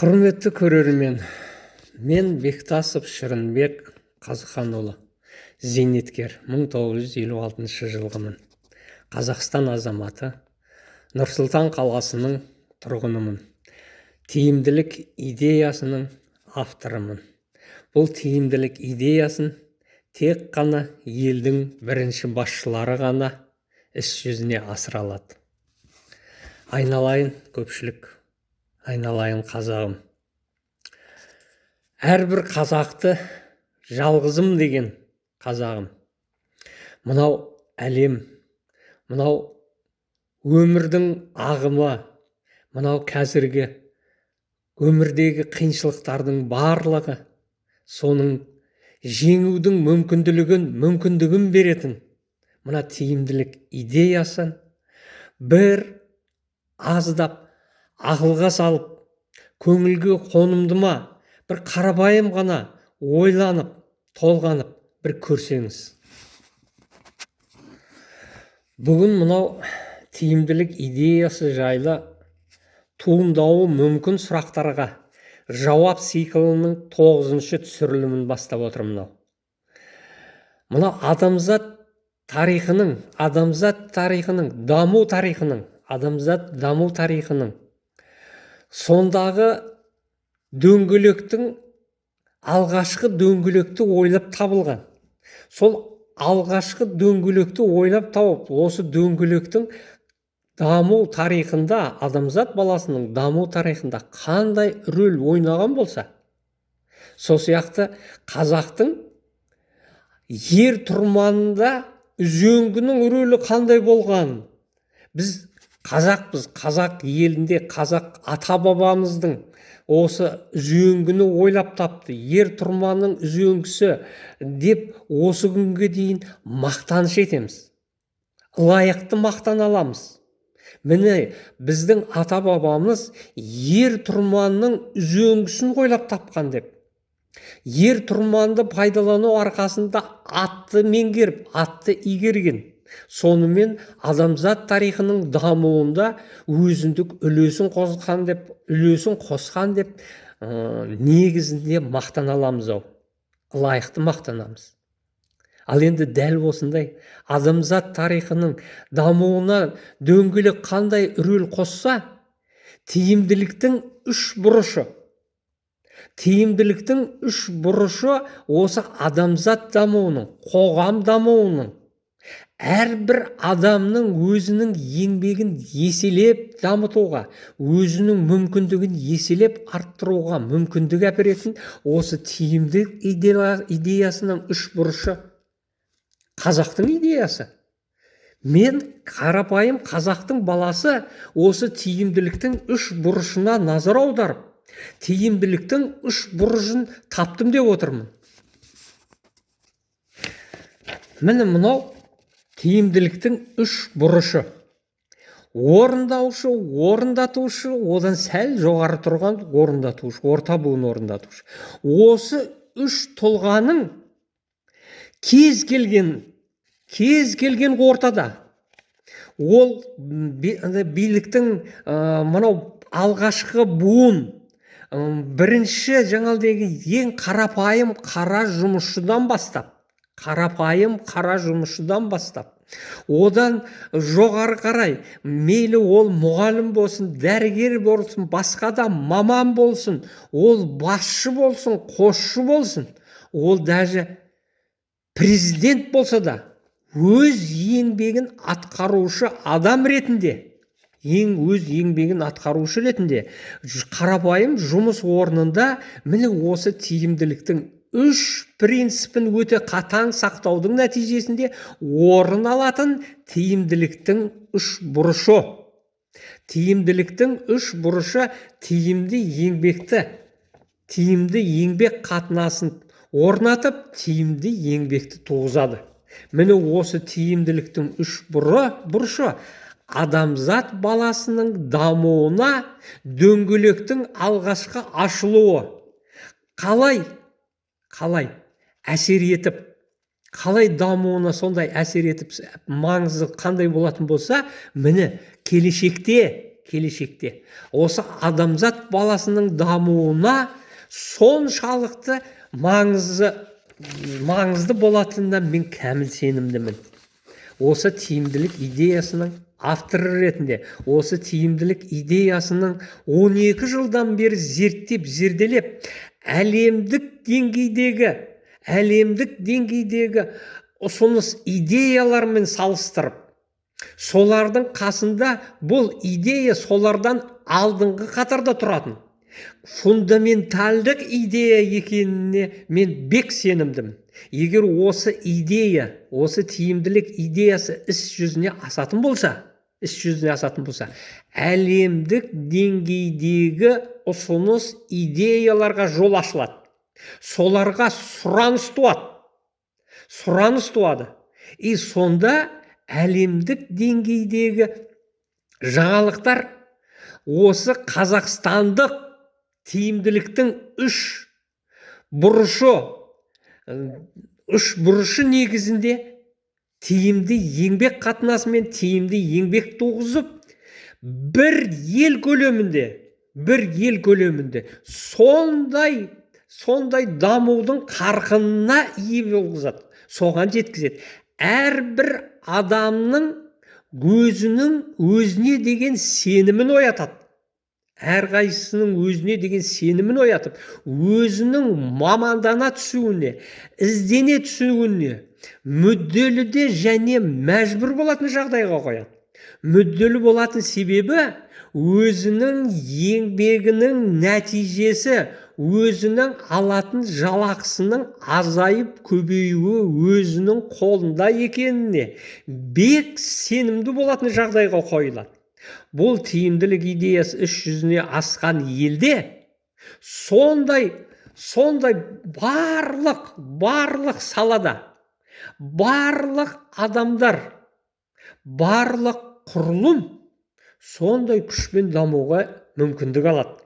Құрметті көрермен, мен Бектасов Шырынбек Қазықханұлы, зейнеткер, 1956 жылғымын. Қазақстан азаматы, Нұрсұлтан қаласының тұрғынымын. Тиімділік идеясының авторымын. Бұл тиімділік идеясын тек қана елдің бірінші басшылары ғана іс жүзіне асыра алады. Айналайын көпшілік, айналайын қазағым. Әрбір қазақты жалғызым деген қазағым. Мынау әлем, мынау өмірдің ағымы, мынау қазіргі өмірдегі қиыншылықтардың барлығы соның жеңудің мүмкіндігін беретін мына тиімділік идеясын бір аздап ақылға салып, көңілге қонымды ма, бір қарапайым ғана ойланып, толғанып бір көрсеңіз. Бүгін мынау тиімділік идеясы жайлы туындауы мүмкін сұрақтарға жауап циклінің 9-шы түсірілімін бастап отырмын. Мынау адамзат даму тарихының сондағы дөңгелектің алғашқы дөңгелекті ойлап табылған. Сол алғашқы дөңгелекті ойлап тауып, осы дөңгелектің даму тарихында, адамзат баласының даму тарихында қандай рөл ойнаған болса, сол сияқты қазақтың ер тұрманында үзеңгінің рөлі қандай болған. Біз қазақпыз, қазақ елінде қазақ ата-бабамыздың осы үзеңгіні ойлап тапты, ер тұрманның үзеңгісі деп осы күнге дейін мақтаныш етеміз. Лайықты мақтан аламыз. Міне біздің ата-бабамыз ер тұрманның үзеңгісін ойлап тапқан деп. Ер тұрманды пайдалану арқасында атты меңгеріп, атты игерген. Сонымен адамзат тарихының дамуында өзіндік үлесін қосқан деп негізінде мақтан аламыз. Лайықты мақтанамыз. Ал енді дәл осындай адамзат тарихының дамуына дөңгелек қандай рөл қосса, тиімділіктің үш бұрышы осы адамзат дамуының, қоғам дамуының, әрбір адамның өзінің еңбегін еселеп дамытуға, өзінің мүмкіндігін еселеп арттыруға мүмкіндік әперетін осы тиімділік идеясының үш бұрышы қазақтың идеясы. Мен қарапайым қазақтың баласы осы тиімділіктің үш бұрышына назар аударып, тиімділіктің үш бұрышын таптым деп отырмын. Міне мынау тиімділіктің үш бұрышы. Орындаушы, орындатушы, одан сәл жоғары тұрған орындатушы, орта буын орындатушы. Осы үш тұлғаның кез келген ортада ол биліктің мынау алғашқы буын, бірінші ең қарапайым қара жұмысшыдан бастап, одан жоғары қарай, мейлі ол мұғалім болсын, дәрігер болсын, басқа да маман болсын, ол басшы болсын, қосшы болсын, ол даже президент болса да, өз еңбегін атқарушы адам ретінде, қарапайым жұмыс орнында міне осы тиімділіктің үш принципін өте қатаң сақтаудың нәтижесінде орын алатын тиімділіктің үш бұрышы. Тиімділіктің үш бұрышы тиімді еңбек қатынасын орнатып, тиімді еңбекті туғызады. Міне осы тиімділіктің үш бұрышы адамзат баласының дамуына дөңгелектің алғашқы ашылуы қалай әсер етіп, қалай дамуына сондай әсер етіп, маңызы қандай болатын болса, міне келешекте келешекте осы адамзат баласының дамуына соншалықты маңызды болатынына мен кәміл сенімдімін. Осы тиімділік идеясының авторы ретінде, осы тиімділік идеясының 12 жылдан бері зерделеп, әлемдік деңгейдегі ұсыныс идеялармен салыстырып, солардың қасында бұл идея солардан алдыңғы қатарда тұратын фундаменталдық идея екеніне мен бек сенімдім. Егер осы идея, осы тиімділік идеясы іс жүзіне асатын болса, әлемдік деңгейдегі ұсыныс идеяларға жол ашылады. Соларға сұраныс туады. И сонда әлемдік деңгейдегі жаңалықтар осы қазақстандық тиімділіктің үш бұрышы негізінде тиімді еңбек қатынасы мен тиімді еңбек туғызып, бір ел көлемінде сондай дамудың қарқынына ие болғызады, соған жеткізеді. Әрбір адамның өзіне деген сенімін оятады. Әрқайсысының өзіне деген сенімін оятып, өзінің мамандана түсуіне, іздене түсуіне, мүдделі және мәжбүр болатын жағдайға қояды. Мүдделі болатын себебі өзінің еңбегінің нәтижесі, өзінің алатын жалақысының азайып көбеюі өзінің қолында екеніне бек сенімді болатын жағдайға қойылады. Бұл тиімділік идеясы іс жүзіне асқан елде сондай барлық салада, барлық адамдар, барлық құрылым сондай күшпен дамуға мүмкіндік алады.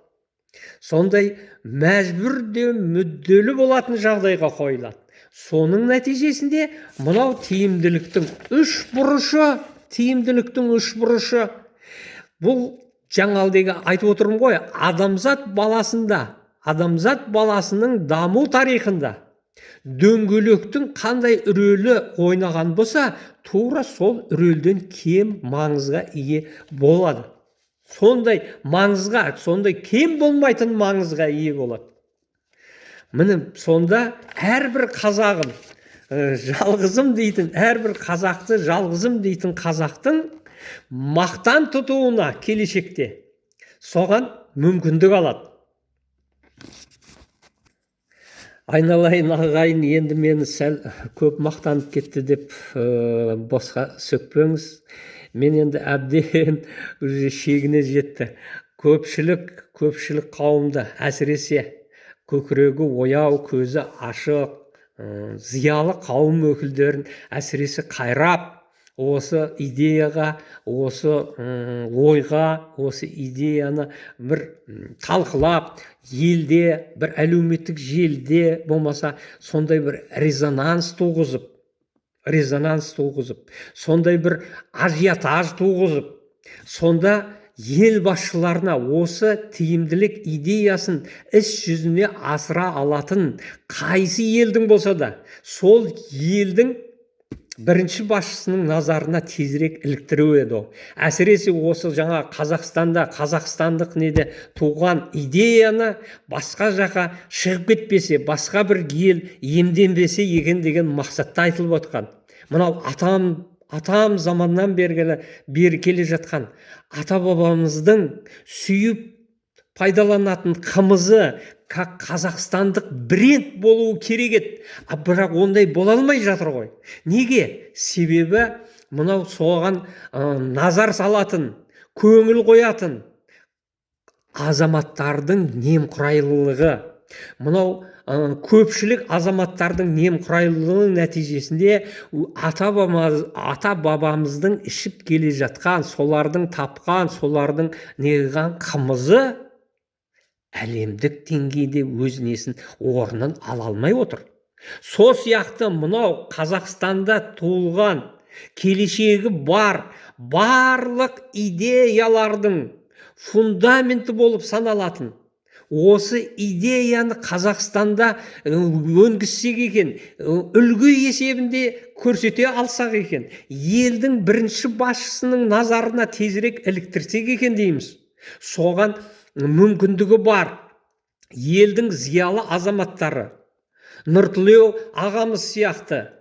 Сондай мәжбүр де мүдделі болатын жағдайға қойылады. Соның нәтижесінде мынау тиімділіктің үш бұрышы, бұл жаңалдегі айтып отырмын ғой, адамзат баласының даму тарихында дөңгелектің қандай рөлі ойнаған болса, тура сол рөлден кем маңызға ие болады. Сондай кем болмайтын маңызға ие болады. Міне сонда әрбір қазағым жалғызым дейтін, әрбір қазақты жалғызым дейтін қазақтың мақтан тұтуына келешекте соған мүмкіндік алады. Айналайын ағайын, енді мені сәл көп мақтанып кетті деп босқа сөкпеңіз. Мен енді әбден шегіне жетті. Көпшілік қауымды, әсіресе көкірегі ояу, көзі ашық, зиялы қауым өкілдерін әсіресе қайрап, осы идеяға, осы ойға, осы идеяны бір талқылап, елде, бір әлеуметтік желіде болмаса, сондай бір резонанс туғызып, сондай бір ажиотаж туғызып, сонда ел басшыларына осы тиімділік идеясын іс жүзіне асыра алатын қайсы елдің болса да, сол елдің бірінші басшысының назарына тезірек іліктіру еді. Әсіресе осы жаңа қазақстандық туған идеяны басқа жаққа шығып кетпесе, басқа бір ел иемденбесе екен деген мақсатта айтылып отқан. Мынау атам заманнан бері келе жатқан ата-бабамыздың сүйіп пайдаланатын қымызы қазақстандық бренд болуы керек еді. Бірақ ондай бола алмай жатыр ғой. Неге? Себебі мынау соған назар салатын, көңіл қоятын азаматтардың немқұрайлылығы. Мынау көпшілік азаматтардың немқұрайлылығының нәтижесінде ата-бабамыздың ішіп келе жатқан, солардың тапқан, солардың неғылған қымызы әлемдік деңгейде өз орнын ала алмай отыр. Сол сияқты мынау Қазақстанда туылған, келешегі бар барлық идеялардың фундаменті болып саналатын осы идеяны Қазақстанда өнгізсек екен, үлгі есебінде көрсете алсақ екен, елдің бірінші басшысының назарына тезірек іліктірсек екен дейміз. Соған мүмкіндігі бар елдің зиялы азаматтары, Нұртілеу ағамыз сияқты,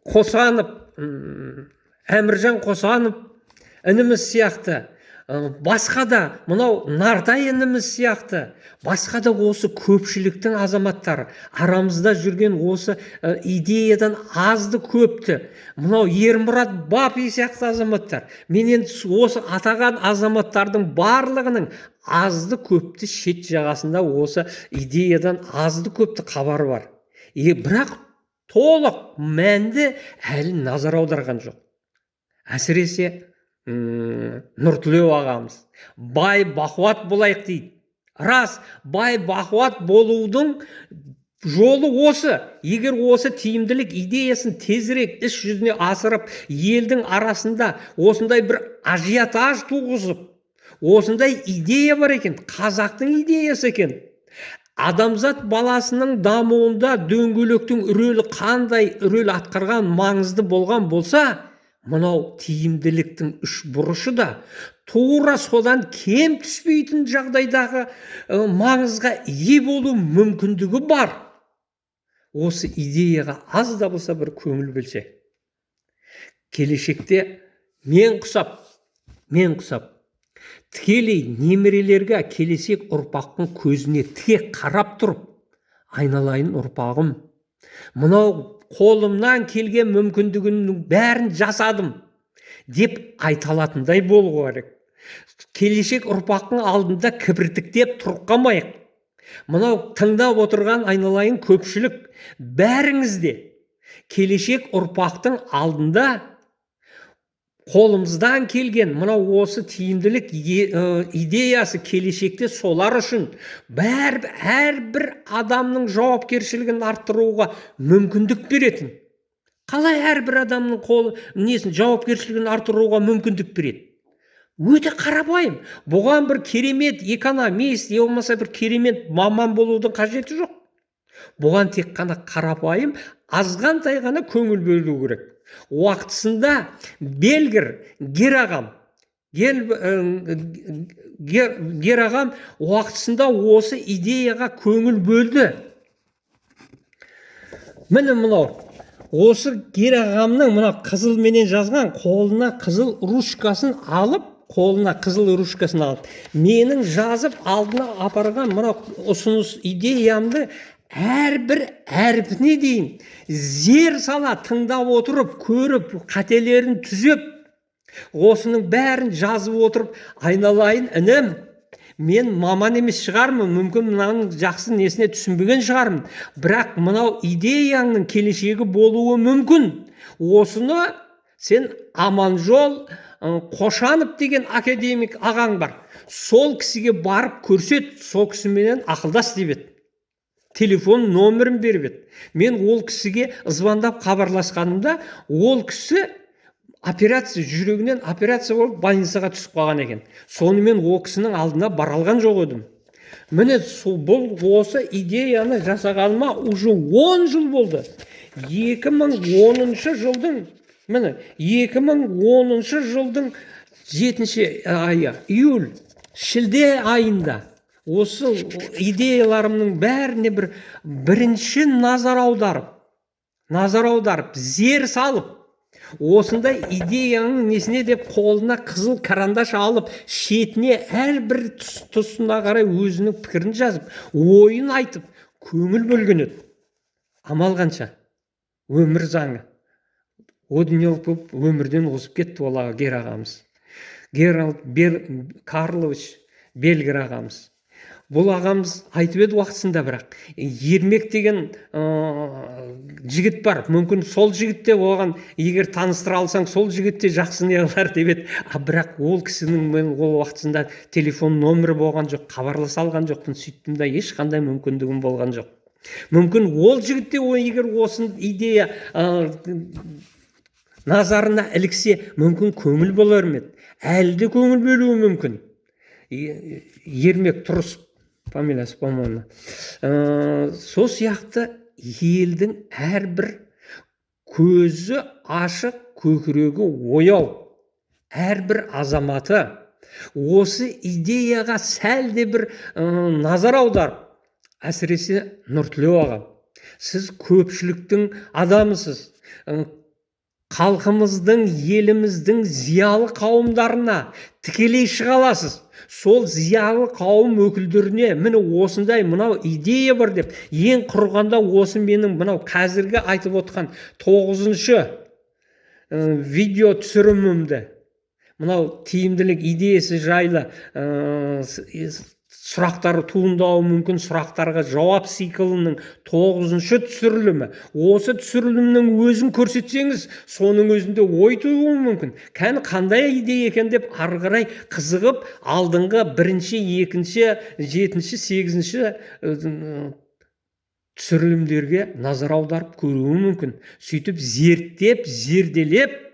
Қосанов, Әміржан Қосанов ініміз сияқты, басқа да мынау Нартай ініміз сияқты, басқа да осы көпшіліктің азаматтары, арамызда жүрген осы идеядан азды көпті, мынау Ермұрат Бапи сияқты азаматтар, менен осы атаған азаматтардың барлығының азды көпті шет жағасында осы идеядан азды көпті хабары бар. Бірақ толық мәнді әлі назар аударған жоқ. Әсіресе Нұртілеу ағамыз бай бақуат болайық дейді. Рас, бай бақуат болудың жолы осы. Егер осы тиімділік идеясын тезірек іс жүзіне асырып, елдің арасында осындай бір ажиотаж туғызып, осындай идея бар екен, қазақтың идеясы екен. Адамзат баласының дамуында дөңгелектің рөлі қандай рөл атқарған, маңызды болған болса, мынау тиімділіктің үш бұрышы да тура содан кем түспейтін жағдайдағы маңызға ие болу мүмкіндігі бар. Осы идеяға аз да болса бір көңіл бөлсе, келешекте мен құсап, тікелей немерелерге, келешек ұрпақтың көзіне тек қарап тұрып, айналайын ұрпағым, мынау қолымнан келген мүмкіндігімнің бәрін жасадым деп айта алатындай болу керек. Келешек ұрпақтың алдында кібіртіктеп тұрып қалмайық. Мынау тыңдап отырған айналайын көпшілік бәріңізде келешек ұрпақтың алдында қолымыздан келген мынау осы тиімділік идеясы келешекте солар үшін әрбір адамның жауапкершілігін арттыруға мүмкіндік беретін. Қалай әрбір адамның жауапкершілігін арттыруға мүмкіндік береді? Өте қарапайым. Бұған бір керемет экономист, болмаса бір керемет маман болудың қажеті жоқ. Бұған тек қана қарапайым, азғантай ғана көңіл бөлу керек. Уақытысында Белгір Герағам уақытысында осы идеяға көңіл бөлді. Міне мынау осы Герағамның мына қызыл менен жазған қолына қызыл ручкасын алып, менің жазып алдына апарған мына ұсыныс идеямды әрбір әрпіне дейін зер сала тыңдап отырып, көріп, қателерін түзеп, осының бәрін жазып отырып, айналайын інім, мен маман емес шығармын, мүмкін мынаның жақсы несіне түсінбеген шығармын, бірақ мынау идеяңның келешегі болуы мүмкін. Осыны сен Аманжол Қошанов деген академик ағаң бар, сол кісіге барып көрсет, сол кісіменен ақылдас деп еді. Телефон номерін беріп еді. Мен ол кісіге звондап хабарласқанымда, ол кісі жүрегінен операция болып больницаға түсіп қалған екен. Сонымен ол кісінің алдына бара алған жоқ едім. Міне бұл осы идеяны жасағаныма уже 10 жыл болды. 2010 жылдың 7 айы, июль, шілде айында осы идеяларымның бәріне бірінші назар аударып, зер салып, осындай идеяның несіне деп қолына қызыл карандаш алып, шетіне әрбір тұсына қарай өзінің пікірін жазып, ойын айтып, көңіл бөлген еді. Амал қанша? Өмір заңы. О дүние көп өмірден озып кетті ол Герағамыз. Геральд Карлович Белгір ағамыз. Бұл ағамыз айтып еді уақытысында, бірақ Ермек деген жігіт бар, мүмкін сол жігітте оған егер таныстыра алсаң, сол жігітте жақсы не қылар деп еді. Бірақ ол кісінің мен ол уақытысында телефон номері болған жоқ, хабарласа алған жоқпын, сөйттім да ешқандай мүмкіндігім болған жоқ. Мүмкін ол жігітте егер осы идея назарына іліксе, мүмкін көңіл болар ма еді. әлі де көңіл бөлуі мүмкін. Ермек Тұрысов фамилиясы, по-моему. Сол сияқты елдің әрбір көзі ашық, көкірегі ояу әрбір азаматы осы идеяға сәлде бір назар аударып, әсіресе Нұртілеу ағам, сіз көпшіліктің адамысыз, халқымыздың, еліміздің зиялы қауымдарына тікелей шыға аласыз. Сол зиялы қауым өкілдеріне міне осындай мынау идея бар деп, ең құрғанда осы менің мынау қазіргі айтып отқан 9-шы видео түсірімімді, мынау тиімділік идеясы жайлы сұрақтары туындауы мүмкін, сұрақтарға жауап циклінің 9-шы түсірілімі. Осы түсірілімнің өзін көрсетсеңіз, соның өзінде ой тууы мүмкін. Қандай идея екен деп ары қарай қызығып, алдыңғы 1-ші, 2-ші, 7-ші, 8-ші түсірілімдерге назар аударып көруі мүмкін. Сөйтіп зерттеп, зерделеп,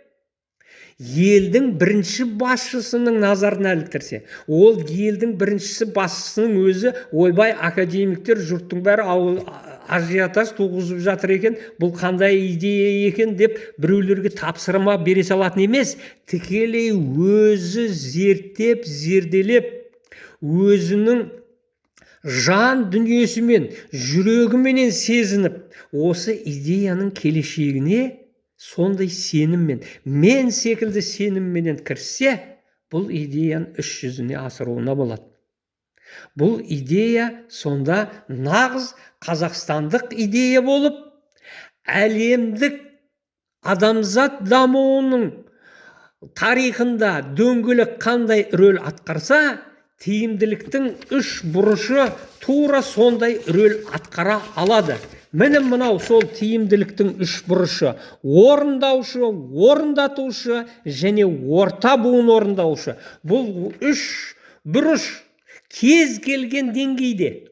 елдің бірінші басшысының назарын іліктірсе, ол елдің бірінші басшысының өзі ойбай академиктер, жұрттың бәрі ажиотаж туғызып жатыр екен, бұл қандай идея екен деп біреулерге тапсырма бере салатын емес, тікелей өзі зерттеп, зерделеп, өзінің жан дүниесімен, жүрегіменен сезініп, осы идеяның келешегіне сондай сеніммен, мен секілді сенімменен кірсе, бұл идеяны іс жүзіне асыруына болады. Бұл идея сонда нағыз қазақстандық идея болып, әлемдік адамзат дамуының тарихында дөңгелек қандай рөл атқарса, тиімділіктің үш бұрышы тура сондай рөл атқара алады. Міне мынау сол тиімділіктің үш бұрышы: орындаушы, орындатушы және орта буын орындаушы. Бұл үш бұрыш кез келген деңгейде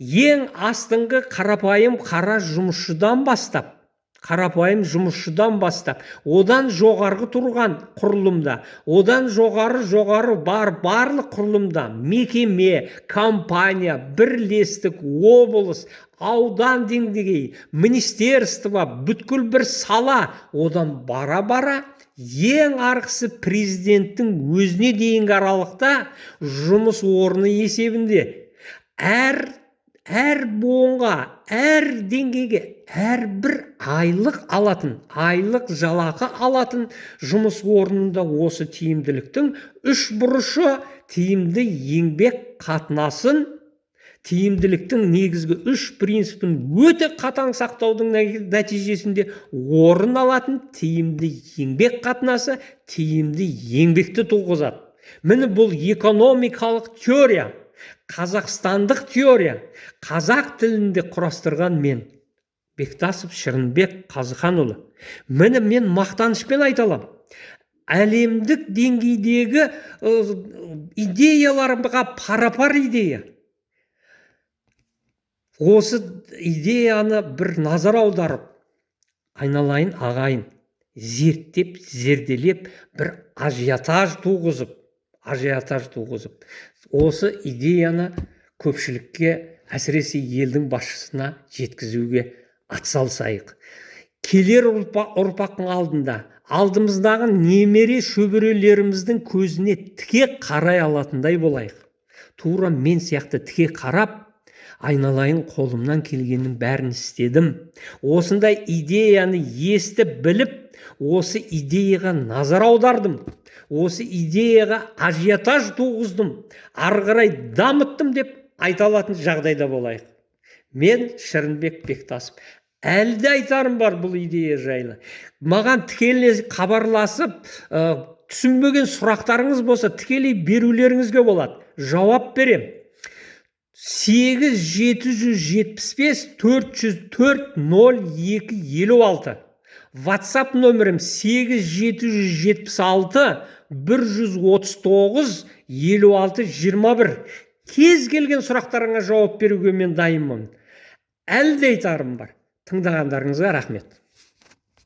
ең астыңғы қарапайым қара жұмысшыдан бастап, одан жоғарғы тұрған құрылымда, одан жоғары барлық құрылымда, мекеме, компания, бірлестік, облыс, аудан деңгейі, министерство, бүткіл бір сала, одан бара-бара ең арғысы президенттің өзіне дейінгі аралықта жұмыс орны есебінде әр буынға, әр деңгейге, әрбір айлық жалақы алатын жұмыс орнында осы тиімділіктің үш бұрышы: тиімді еңбек қатынасын, тиімділіктің негізгі үш принципін өте қатаң сақтаудың нәтижесінде орын алатын тиімді еңбек қатынасы тиімді еңбекті туғызады. Міне бұл экономикалық теория, қазақстандық теория, қазақ тілінде құрастырған мен, Бектасов Шырынбек Қазықанұлы. Міне мен мақтанышпен айталам, әлемдік деңгейдегі идеяларға пара-пар идея. Осы идеяны бір назар аударып, айналайын ағайын, зерттеп, зерделеп, бір ажиотаж туғызып, осы идеяны көпшілікке, әсіресе елдің басшысына жеткізуге атсалысайық. Келер ұрпақтың алдымыздағы немере шөберелеріміздің көзіне тіке қарай алатындай болайық. Тура мен сияқты тіке қарап, айналайын қолымнан келгеннің бәрін істедім. Осындай идеяны естіп біліп, осы идеяға назар аудардым. Осы идеяға ажиотаж туғыздым, ары қарай дамыттым деп айта алатын жағдайда болайық. Мен Шырынбек Бектасов. Әлі де айтарым бар бұл идея жайлы. Маған тікелей хабарласып, түсінбеген сұрақтарыңыз болса, тікелей берулеріңізге болады. Жауап берем. 8-775-404-0256. WhatsApp нөмірім 8-776-139-56-21. Кез келген сұрақтарыңа жауап беруге мен дайынмын. Әлі де айтарым бар. Тыңдағандарыңызға рахмет.